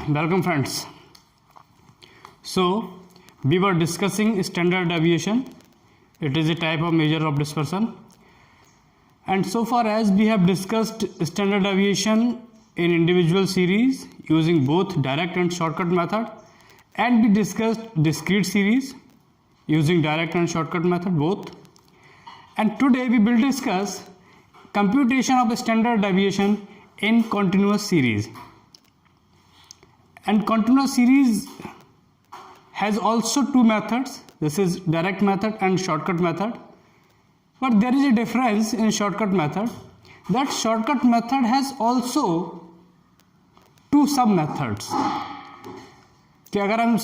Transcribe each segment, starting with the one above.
Welcome friends. So we were discussing standard deviation. It is a type of measure of dispersion, and so far as we have discussed standard deviation in individual series using both direct and shortcut method, and we discussed discrete series using direct and shortcut method both, and today we will discuss computation of standard deviation in continuous series. And continuous series has also two methods. This is direct method and shortcut method. But there is a difference in shortcut method, that shortcut method has also two sub methods. कि अगर हम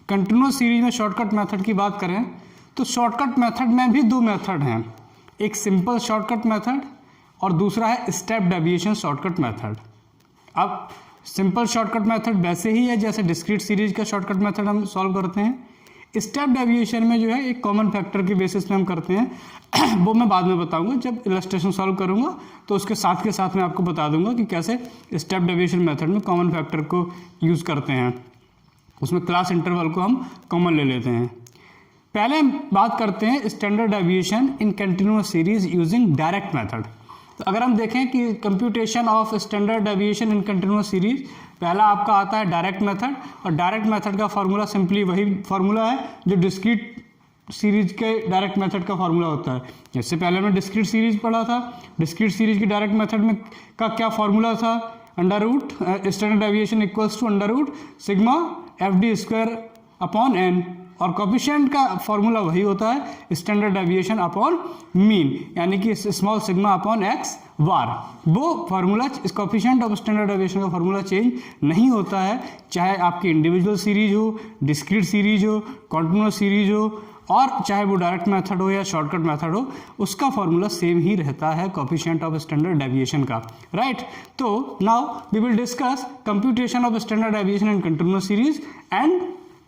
continuous series में shortcut method की बात करें तो shortcut method में भी दो मेथड हैं, एक सिंपल शॉर्टकट मेथड और दूसरा है स्टेप डेविएशन शॉर्टकट मेथड. अब सिंपल शॉर्टकट मेथड वैसे ही है जैसे डिस्क्रीट सीरीज का शॉर्टकट मेथड हम सॉल्व करते हैं. स्टेप डेविएशन में जो है एक कॉमन फैक्टर के बेसिस पे हम करते हैं. वो मैं बाद में बताऊंगा, जब इलस्ट्रेशन सॉल्व करूंगा तो उसके साथ के साथ मैं आपको बता दूंगा कि कैसे स्टेप डेविएशन मेथड में कॉमन फैक्टर को यूज़ करते हैं. उसमें क्लास इंटरवल को हम कॉमन ले लेते हैं. पहले हम बात करते हैं standard deviation in continuous series using direct method. तो अगर हम देखें कि computation of standard deviation in continuous series, पहला आपका आता है डायरेक्ट मेथड, और डायरेक्ट मेथड का फार्मूला सिंपली वही फार्मूला है जो डिस्क्रीट सीरीज के डायरेक्ट मेथड का फार्मूला होता है. जैसे पहले हमने डिस्क्रीट सीरीज पढ़ा था, डिस्क्रीट सीरीज की डायरेक्ट मेथड में का क्या फार्मूला था, under root standard deviation equals to under root sigma F D square upon N, और कोफिशिएंट का फॉर्मूला वही होता है स्टैंडर्ड डेविएशन अपॉन मीन, यानी कि small sigma upon X bar. वो formula coefficient of standard deviation का फार्मूला चेंज नहीं होता है, चाहे आपकी इंडिविजुअल सीरीज हो, डिस्क्रीट सीरीज हो, कॉन्टिन्यूअस सीरीज हो, और चाहे वो डायरेक्ट मेथड हो या शॉर्टकट मेथड हो, उसका फॉर्मूला सेम ही रहता है कोफिशिएंट ऑफ स्टैंडर्ड डेविएशन का. राइट. तो now we will discuss computation of standard deviation in continuous series and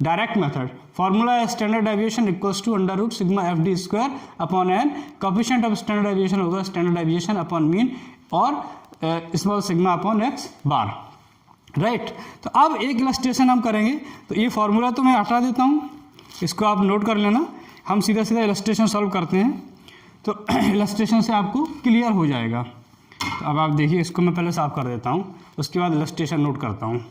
direct method. Formula है standard deviation equals to under root sigma F D square upon N. Coefficient of standard deviation होगा standard deviation upon mean और small sigma upon X bar. Right. तो अब एक illustration हम करेंगे. तो ये फॉर्मूला तो मैं हटा देता हूँ, इसको आप नोट कर लेना. हम सीधा सीधा इलस्ट्रेशन सॉल्व करते हैं, तो इलस्ट्रेशन से आपको क्लियर हो जाएगा. तो अब आप देखिए, इसको मैं पहले साफ कर देता हूँ, उसके बाद इलस्ट्रेशन नोट करता हूँ.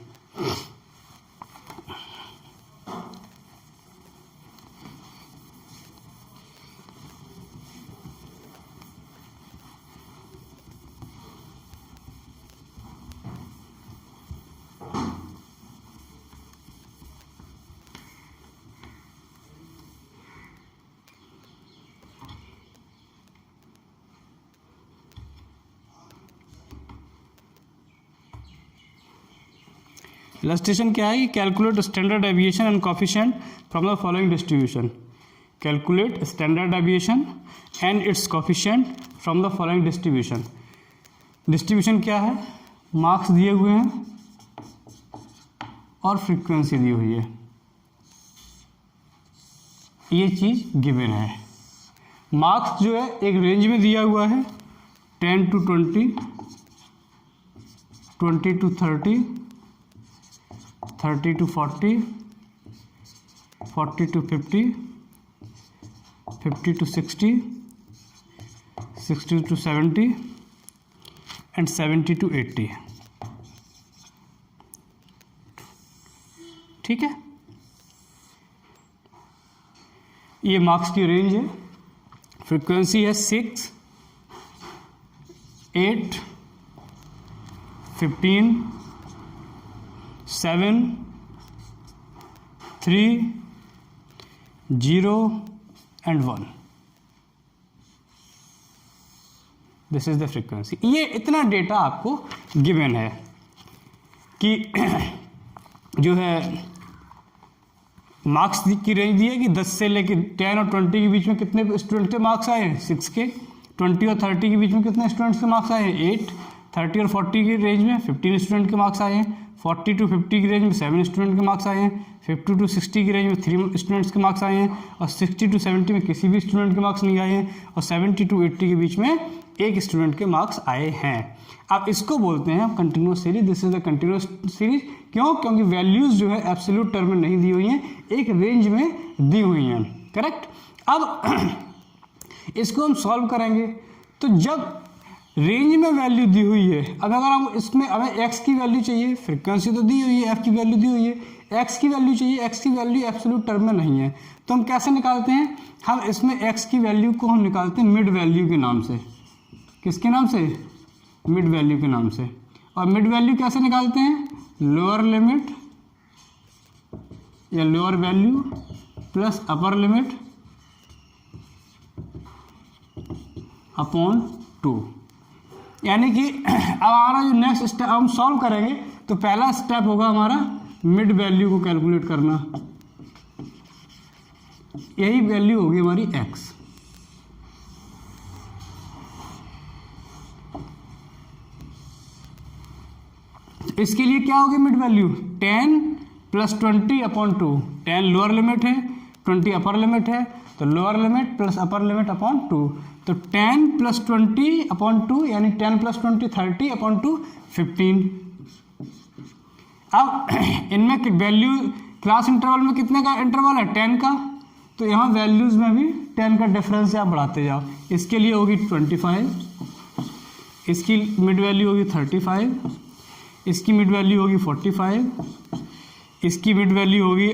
इलस्ट्रेशन क्या है कि calculate standard deviation and coefficient from the following distribution. Calculate standard deviation and it's coefficient from the following distribution. Distribution क्या है? मार्क्स दिए हुए हैं और फ्रीक्वेंसी दी हुई है. ये चीज़ गिवन है. मार्क्स जो है एक रेंज में दिया हुआ है 10 to 20, 20 to 30, 30 to 40, 40 to 50, 50 to 60, 60 to 70 and 70 to 80. ठीक है, ये मार्क्स की रेंज है. फ्रीक्वेंसी है 6, 8, 15, 7, 3, 0 and 1. This is the frequency. ये इतना डेटा आपको गिवन है कि जो है मार्क्स की रेंज दी है कि 10 से लेकर 10 और 20 के बीच में कितने स्टूडेंट के मार्क्स आए हैं 6 के. 20 और 30 के बीच में कितने स्टूडेंट्स के मार्क्स आए हैं 8. 30 और 40 की रेंज में 15 स्टूडेंट के मार्क्स आए हैं. 40 to 50 की रेंज में 7 स्टूडेंट के मार्क्स आए हैं. 50 to 60 की रेंज में 3 स्टूडेंट्स के मार्क्स आए हैं. और 60 to 70 में किसी भी स्टूडेंट के मार्क्स नहीं आए हैं. और 70 to 80 के बीच में एक स्टूडेंट के मार्क्स आए हैं. अब इसको बोलते हैं continuous series. This is the continuous series. क्यों? क्योंकि वैल्यूज़ जो है एब्सोल्यूट टर्म में नहीं दी हुई हैं, एक रेंज में दी हुई हैं। करेक्ट। अब इसको हम सॉल्व करेंगे तो जब रेंज में वैल्यू दी हुई है, अब अगर हम इसमें हमें x की वैल्यू चाहिए, फ्रीक्वेंसी तो दी हुई है, f की वैल्यू दी हुई है, x की वैल्यू चाहिए, x की वैल्यू एब्सोल्यूट टर्म में नहीं है, तो हम कैसे निकालते हैं? हम इसमें x की वैल्यू को हम निकालते हैं मिड वैल्यू के नाम से। किसके नाम से? मिड वैल्यू के नाम से। और मिड वैल्यू कैसे निकालते हैं? लोअर लिमिट या lower value plus upper limit upon 2। यानी कि अब हमारा जो नेक्स्ट स्टेप हम सॉल्व करेंगे तो पहला स्टेप होगा हमारा मिड वैल्यू को कैलकुलेट करना। यही वैल्यू होगी हमारी x। इसके लिए क्या होगी mid value? 10 plus 20 upon 2। 10 lower limit है, 20 अपर लिमिट है, तो lower limit plus upper limit upon 2। तो 10 प्लस 20 अपॉन 2 यानी 10 प्लस 20 30 अपॉन 2 15। अब इनमें वैल्यू क्लास इंटरवल में कितने का इंटरवल है? 10 का। तो यहाँ वैल्यूज में भी 10 का डिफरेंस आप बढ़ाते जाओ। इसके लिए होगी 25, इसकी मिड वैल्यू होगी 35, इसकी मिड वैल्यू होगी 45, इसकी मिड वैल्यू होगी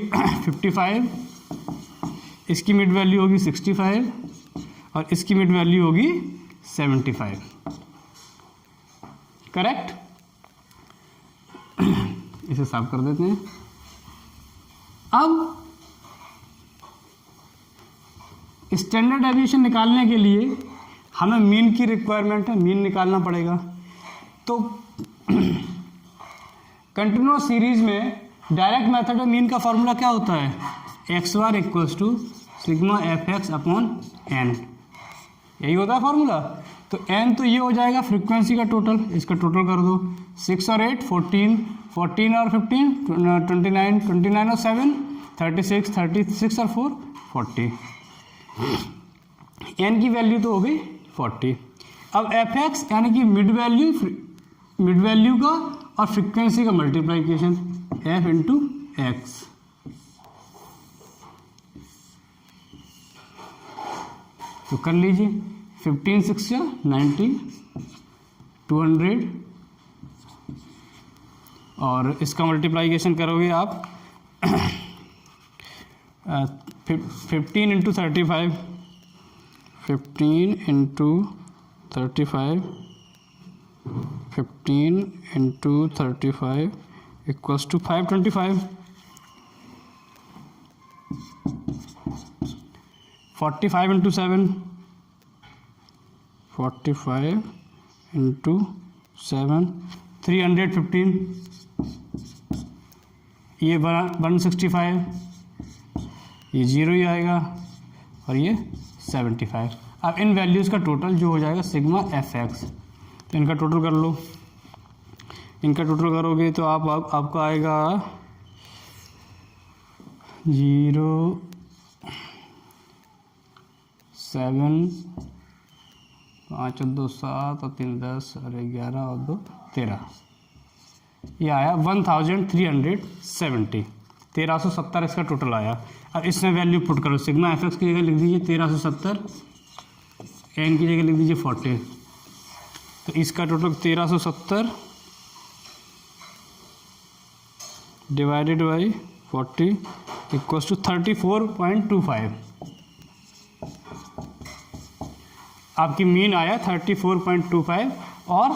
55, इसकी मिड वैल्यू होगी 65 और इसकी मिड वैल्यू होगी 75। करेक्ट। इसे साफ कर देते हैं। अब स्टैंडर्ड डेविएशन निकालने के लिए हमें मीन की रिक्वायरमेंट है, मीन निकालना पड़ेगा। तो कंटिन्यूअस सीरीज में डायरेक्ट मेथड में मीन का फॉर्मूला क्या होता है? X bar equals to sigma F X upon N, यही होता है फॉर्मूला। तो एन तो ये हो जाएगा फ्रीक्वेंसी का टोटल, इसका टोटल कर दो। 6 और 8 14, 14 और 15 29, 29 और 7 36, 36 और 4 40। एन की वैल्यू तो हो गई 40। अब एफ एक्स यानी कि मिड वैल्यू का और फ्रीक्वेंसी का मल्टीप्लाइकेशन एफ इंटू एक्स। तो कर लीजिए 15 6 90 200 और इसका मल्टीप्लाइकेशन करोगे आप 15 into 35, 15 into 35, 15 into 35 equals to 525। 45 into 7, 45 into 7 315, ये 165, ये 0 ही आएगा और ये 75। अब इन वैल्यूज़ का टोटल जो हो जाएगा सिग्मा एफ एक्स। तो इनका टोटल कर लो। इनका टोटल करोगे तो आपका आएगा 0 7 5 और 2 7 और 3 10 और 11 और 2 13। ये आया 1370, 1370 इसका टोटल आया। अब इसमें वैल्यू पुट करो। सिग्मा एफ एक्स की जगह लिख दीजिए 1370, एन की जगह लिख दीजिए 40। तो इसका total 1370 divided by 40 equals to 34.25। आपकी मीन आया 34.25 और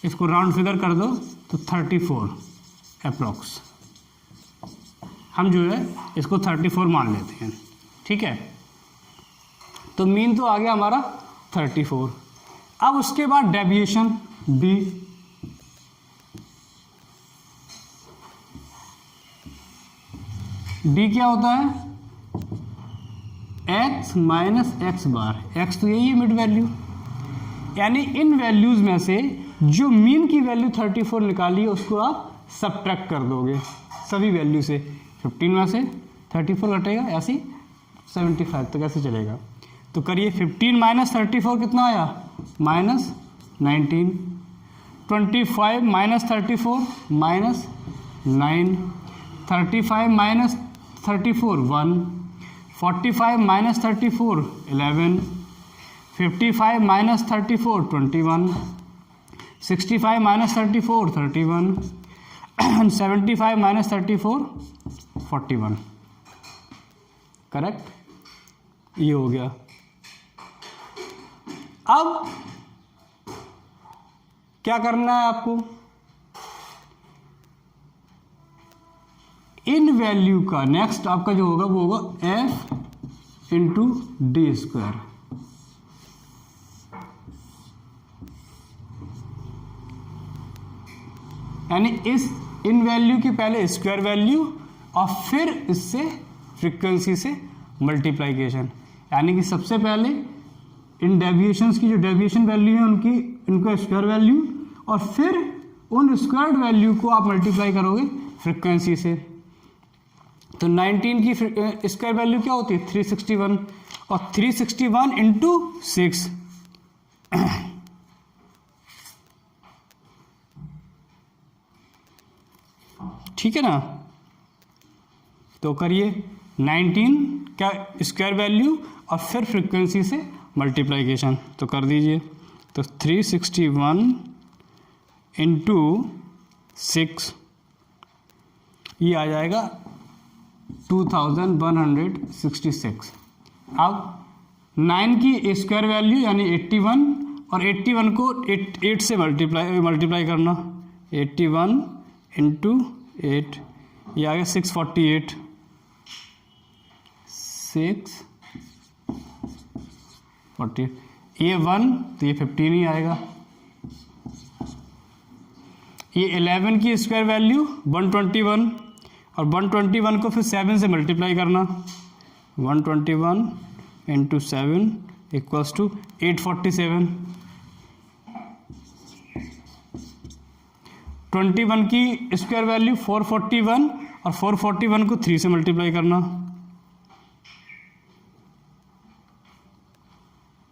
इसको राउंड फिगर कर दो तो 34 अप्रॉक्स। हम जो है इसको 34 मान लेते हैं। ठीक है, तो मीन तो आ गया हमारा 34। अब उसके बाद डेविएशन बी। डी क्या होता है? एक्स माइनस एक्स बार। एक्स तो यही है मिड वैल्यू, यानी इन वैल्यूज में से जो मीन की वैल्यू 34 निकाली है उसको आप सब्ट्रैक्ट कर दोगे सभी वैल्यू से। 15 में से 34 घटेगा, ऐसे 75 तो कैसे चलेगा? तो करिए 15 माइनस 34 कितना आया? -19। 25 minus 34 - 9, 35 minus 34 1, 45 minus 34 11, 55 minus 34 21, 65 minus 34 31, 75 minus 34 41। Correct, ये हो गया। अब क्या करना है आपको, इन वैल्यू का नेक्स्ट आपका जो होगा वो होगा एफ इंटू डी स्क्वायर। यानी इस इन वैल्यू की पहले स्क्वायर वैल्यू और फिर इससे फ्रीक्वेंसी से मल्टीप्लाइकेशन, यानी कि सबसे पहले इन डेविएशंस की जो डेविएशन वैल्यू है उनकी इनको स्क्वायर वैल्यू और फिर उन स्क्वायर्ड वैल्यू को आप मल्टीप्लाई करोगे फ्रीक्वेंसी से। तो 19 की स्क्वायर वैल्यू क्या होती है 361 और 361 इंटू 6 ठीक है ना। तो करिए 19 का स्क्वायर वैल्यू और फिर फ्रीक्वेंसी से मल्टीप्लाइकेशन, तो कर दीजिए। तो 361 इंटू 6 ये आ जाएगा 2166। अब 9 की स्क्वायर वैल्यू यानी 81 और 81 को 8 से मल्टीप्लाई करना, 81 इंटू 8 ये आ गया 648, 640 ये 1 तो ये 15 ही आएगा। ये 11 की स्क्वायर वैल्यू 121 और 121 को फिर 7 से मल्टीप्लाई करना, 121 इंटू 7 इक्वल्स टू 847। 21 की स्क्वायर वैल्यू 441 और 441 को 3 से मल्टीप्लाई करना,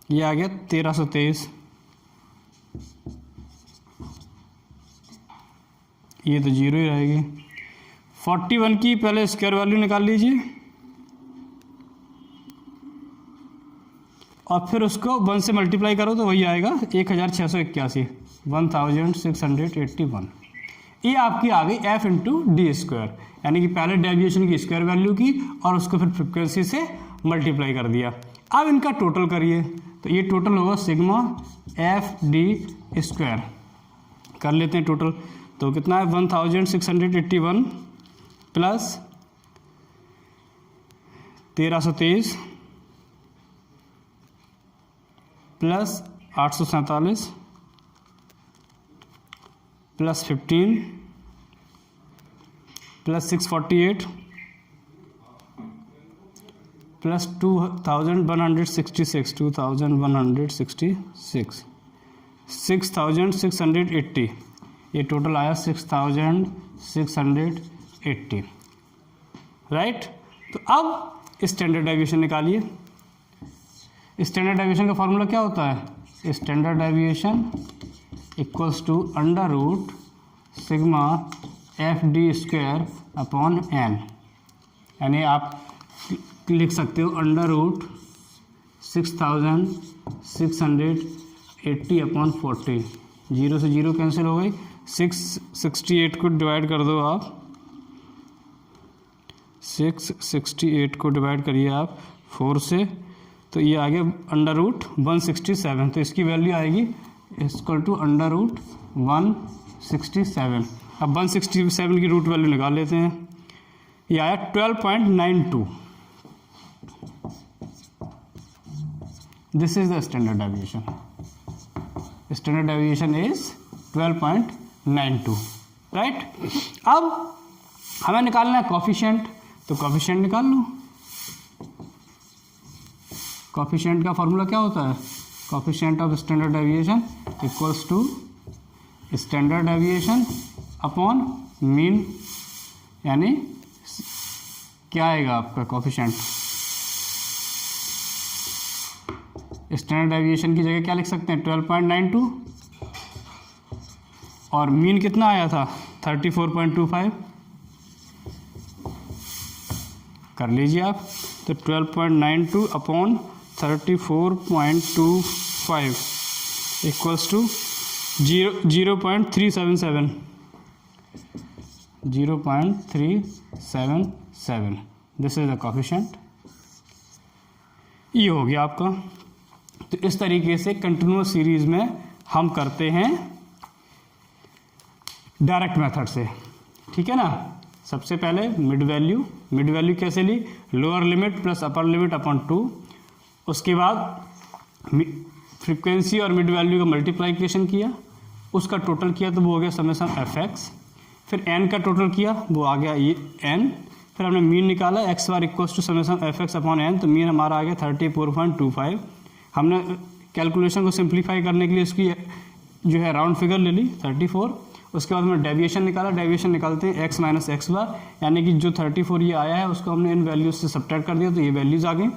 ये आ गया 1323। ये तो जीरो ही रहेगी। 41 की पहले स्क्वायर वैल्यू निकाल लीजिए और फिर उसको 1 से मल्टीप्लाई करो तो वही आएगा 1681, 1681। ये आपकी आ गई एफ इंटू डी स्क्वायर, यानी कि पहले डेविएशन की स्क्वायर वैल्यू की और उसको फिर फ्रिक्वेंसी से मल्टीप्लाई कर दिया। अब इनका टोटल करिए, तो ये टोटल होगा सिग्मा एफ डी स्क्वायर। कर लेते हैं टोटल, तो कितना है 1681 plus 1323 plus 847 plus 15 plus 648 plus 2166 6680, ये टोटल आया 6680, राइट। तो अब स्टैंडर्ड डेविएशन निकालिए। स्टैंडर्ड डेविएशन का फॉर्मूला क्या होता है, standard deviation equals to under root sigma F D square upon N, यानी आप लिख सकते हो अंडर रूट 6680 अपॉन 40। 0 से 0 कैंसिल हो गई, 668 को डिवाइड कर दो आप, 668 को डिवाइड करिए आप 4 से, तो ये आ गया अंडर रूट 167। तो इसकी वैल्यू आएगी इक्वल टू अंडर रूट 167। अब 167 की रूट वैल्यू निकाल लेते हैं, ये आया 12.92। This is the standard deviation. Standard deviation is 12.92, right. अब हमें निकालना है कोफिशिएंट, तो कोफिशिएंट निकाल लो। कोफिशिएंट का फॉर्मूला क्या होता है, coefficient of standard deviation equals to standard deviation upon mean, यानी क्या आएगा आपका कोफिशिएंट। स्टैंडर्ड डेविएशन की जगह क्या लिख सकते हैं 12.92 और मीन कितना आया था 34.25, कर लीजिए आप। तो 12.92 upon 34.25 equals to 0.377 0.377। This is the coefficient. ये हो गया आपका। तो इस तरीके से कंटिन्यूअस सीरीज में हम करते हैं डायरेक्ट मेथड से, ठीक है ना। सबसे पहले मिड वैल्यू कैसे ली, lower limit plus upper limit upon 2। उसके बाद फ्रीक्वेंसी और मिड वैल्यू का मल्टीप्लाइकेशन किया, उसका टोटल किया तो वो हो गया समेशन एफ एक्स। फिर एन का टोटल किया, वो आ गया ये एन। फिर हमने मीन निकाला X bar equals to summation F X upon N, तो मीन हमारा आ गया 34.25। हमने कैलकुलेशन को सिंप्लीफाई करने के लिए इसकी जो है राउंड फिगर ले ली 34। उसके बाद हमने डेविएशन निकाला, डेविएशन निकालते हैं एक्स माइनस एक्स बार, यानी कि जो 34 ये आया है उसको हमने इन वैल्यूज से सब्ट्रैक्ट कर दिया तो ये वैल्यूज आ गई।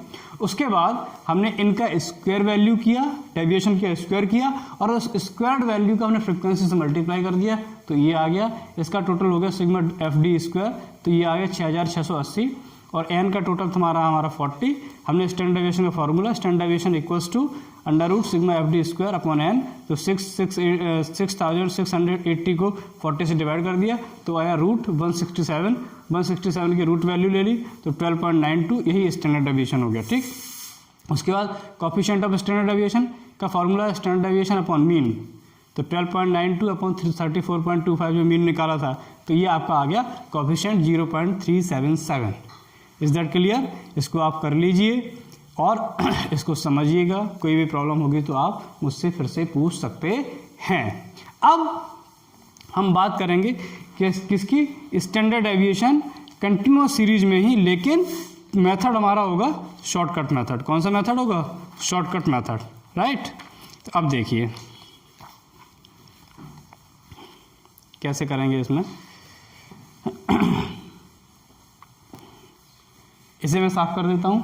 उसके बाद हमने इनका स्क्वायर वैल्यू किया, डेविएशन का स्क्वायर किया और उस स्क्वायर्ड वैल्यू का हमने फ्रीक्वेंसी से मल्टीप्लाई कर दिया तो ये आ गया। इसका टोटल हो गया सिग्मा एफ डी स्क्वायर, तो ये आ गया 6680। और एन का टोटल हमारा 40। हमने स्टैंडर्ड डेविएशन का formula, standard deviation equals to under root sigma F D square upon N. तो 6680 को 40 से डिवाइड कर दिया तो आया रूट 167 की रूट वैल्यू ले ली तो 12.92, यही स्टैंडर्ड डेविएशन हो गया, ठीक। उसके बाद कोफिशिएंट ऑफ स्टैंडर्ड डेविएशन का formula standard deviation upon mean, तो 12.92 अपॉन 34.25 जो मीन निकाला था तो ये आपका आ गया कोफिशिएंट 0.377। Is that clear? इसको आप कर लीजिए और इसको समझिएगा। कोई भी प्रॉब्लम होगी तो आप मुझसे फिर से पूछ सकते हैं। अब हम बात करेंगे कि किसकी, स्टैंडर्ड डेविएशन कंटिन्यूअस सीरीज में ही, लेकिन मेथड हमारा होगा शॉर्टकट मेथड। कौन सा मेथड होगा? Shortcut method, right. तो अब देखिए कैसे करेंगे इसमें। इसे मैं साफ कर देता हूं।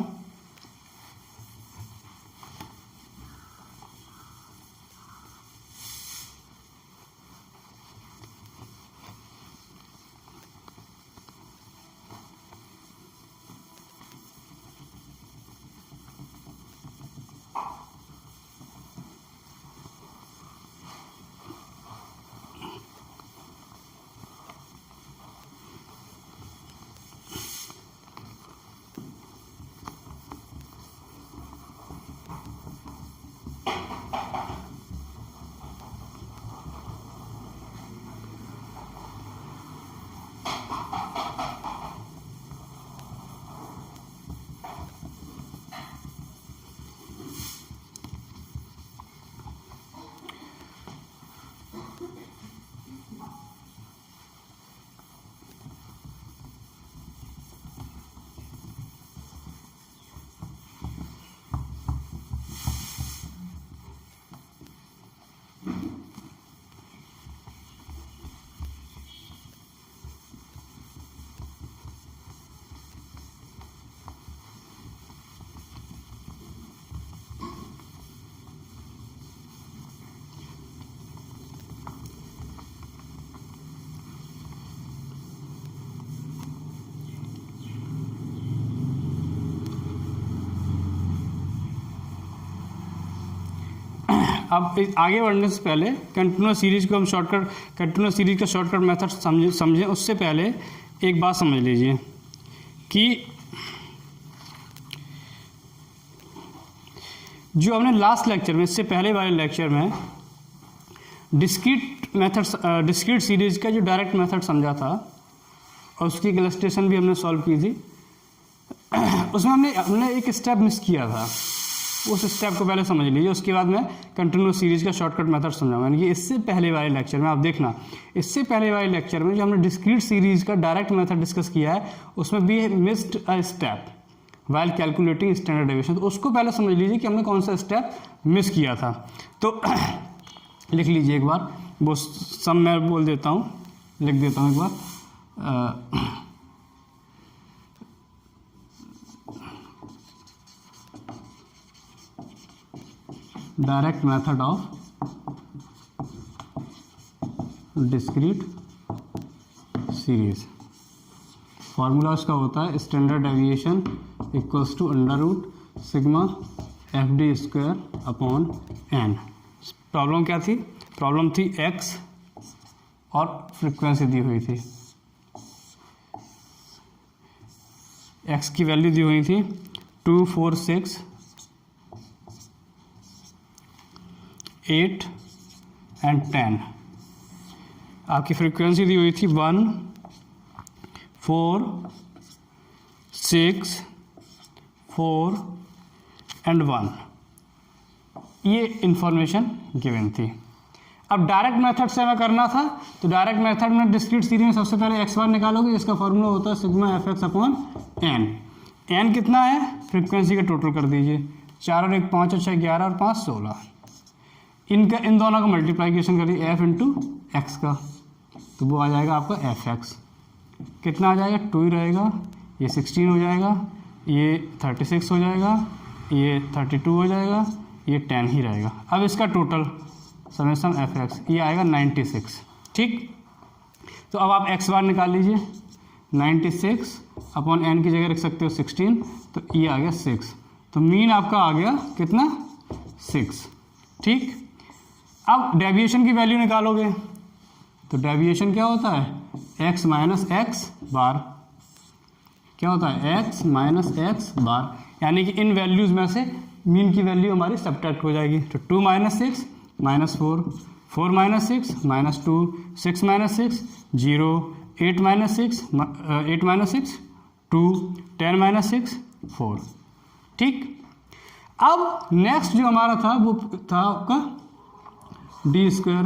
अब आगे बढ़ने से पहले कंटिन्यूअस सीरीज को हम कंटिन्यूअस सीरीज का शॉर्टकट मेथड समझें उससे पहले एक बात समझ लीजिए कि जो हमने लास्ट लेक्चर में, इससे पहले वाले लेक्चर में डिस्क्रीट सीरीज का जो डायरेक्ट मेथड समझा था और उसकी इलस्ट्रेशन भी हमने सॉल्व की थी, उसमें हमने एक स्टेप मिस किया था। उस स्टेप को पहले समझ लीजिए, उसके बाद मैं कंटिन्यूअस सीरीज का शॉर्टकट मेथड समझाऊंगा। यानी कि इससे पहले वाले लेक्चर में आप देखना, इससे पहले वाले लेक्चर में जो हमने डिस्क्रीट सीरीज का डायरेक्ट मेथड डिस्कस किया है उसमें भी missed a step while calculating standard deviation. तो उसको पहले समझ लीजिए कि हमने कौन सा स्टेप मिस किया था। तो लिख लीजिए एक बार, वो सब मैं बोल देता हूँ, लिख देता हूँ एक बार। Direct method of discrete series. Formula उसका होता है standard deviation equals to under root sigma F D square upon N. Problem क्या थी? प्रॉब्लम थी एक्स और फ्रीक्वेंसी दी हुई थी, एक्स की वैल्यू दी हुई थी 2, 4, 6, 8 एंड 10। आपकी फ्रीक्वेंसी दी हुई थी 1, 4, 6, 4 एंड 1। ये इंफॉर्मेशन गिवन थी। अब डायरेक्ट मेथड से हमें करना था, तो डायरेक्ट मेथड में डिस्क्रीट सीरीज में सबसे पहले एक्स बार निकालोगे, जिसका फॉर्मूला होता है sigma F X upon N. N कितना है? फ्रीक्वेंसी का टोटल कर दीजिए, 4 और 1 5 और 6 11 और 5 16। इन दोनों का मल्टीप्लाइकेशन करिए एफ इंटू एक्स का, तो वो आ जाएगा आपका एफ एक्स। कितना आ जाएगा? 2 ही रहेगा, ये 16 हो जाएगा, ये 36 हो जाएगा, ये 32 हो जाएगा, ये 10 ही रहेगा। अब इसका टोटल समेशन एफ एक्स ये आएगा 96। ठीक, तो अब आप एक्स बार निकाल लीजिए, 96 अपॉन एन की जगह रख सकते हो 16, तो ये आ गया 6। तो मीन आपका आ गया कितना? 6। ठीक, अब डेविएशन की वैल्यू निकालोगे, तो डेविएशन क्या होता है? x माइनस एक्स बार। क्या होता है? x माइनस एक्स बार, यानी कि इन वैल्यूज़ में से मीन की वैल्यू हमारी सब्ट्रैक्ट हो जाएगी। तो 2 minus 6 minus 4, 4 minus 6 minus 2, 6 minus 6 0, 8 minus 6 2, 10 minus 6 4। ठीक, अब नेक्स्ट जो हमारा था वो था आपका डी स्क्वायर।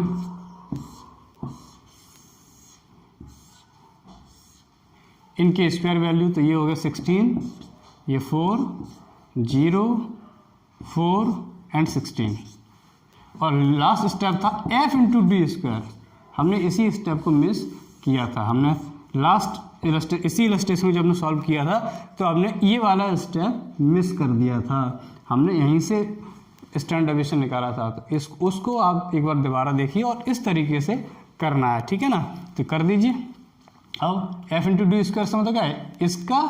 इनके स्क्वायर वैल्यू तो ये हो गया 16, ये 4, 0, 4 एंड 16। और लास्ट स्टेप था एफ इंटू डी स्क्वायर। हमने इसी स्टेप को मिस किया था। हमने लास्ट इसी इलस्ट्रेशन में जब हमने सॉल्व किया था तो हमने ये वाला स्टेप मिस कर दिया था। हमने यहीं से स्टैंडर्ड डेविएशन निकाला था, तो उसको आप एक बार दोबारा देखिए और इस तरीके से करना है। ठीक है ना, तो कर दीजिए। अब एफ इंटू डी स्क्वायर से मतलब क्या है? इसका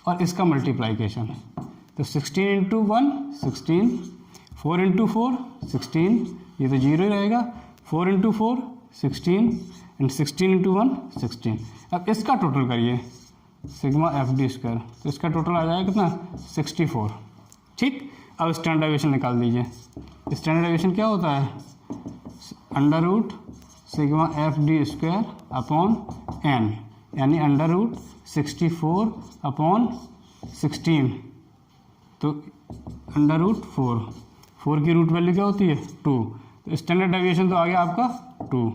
और इसका मल्टीप्लाइकेशन। तो 16 इंटू 1 16, 4 इंटू 4 16, ये तो 0 ही रहेगा, 4 इंटू 4 16 एंड 16 इंटू 1 16। अब इसका टोटल करिए सिग्मा एफ डी स्क्वायर, तो इसका टोटल आ जाएगा कितना? 64। ठीक, अब स्टैंडर्ड डेविएशन निकाल दीजिए। स्टैंडर्ड डेविएशन क्या होता है? Under root sigma F D square upon N, यानी अंडर रूट 64 अपॉन 16, तो अंडर रूट 4 की रूट वैल्यू क्या होती है? 2। तो स्टैंडर्ड डेविएशन तो आ गया आपका 2।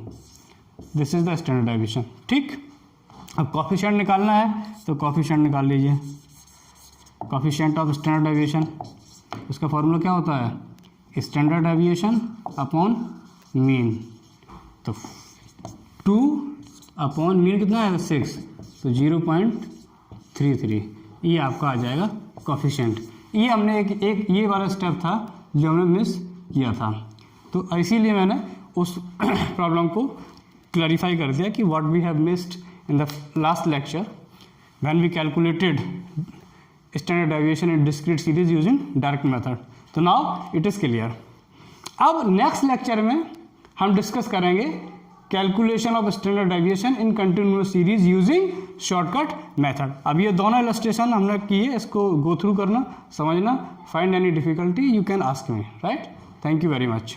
This is the standard deviation. ठीक, अब कोफिशिएंट निकालना है, तो कोफिशिएंट निकाल लीजिए। कोफिशिएंट ऑफ स्टैंडर्ड डेविएशन, उसका फॉर्मूला क्या होता है? Standard deviation upon mean. तो 2 अपॉन मीन कितना है? 6, तो 0.33 ये आपका आ जाएगा कोफिशिएंट। ये हमने एक ये वाला स्टेप था जो हमने मिस किया था, तो इसीलिए मैंने उस प्रॉब्लम को क्लैरिफाई कर दिया कि what we have missed in the last lecture when we calculated standard deviation in discrete series using direct method. तो नाउ इट इज़ क्लियर। अब नेक्स्ट लेक्चर में हम डिस्कस करेंगे calculation of standard deviation in continuous series using shortcut method. अब ये दोनों illustration हमने किए, इसको गो थ्रू करना, समझना। Find any difficulty you can ask me, right? Thank you very much.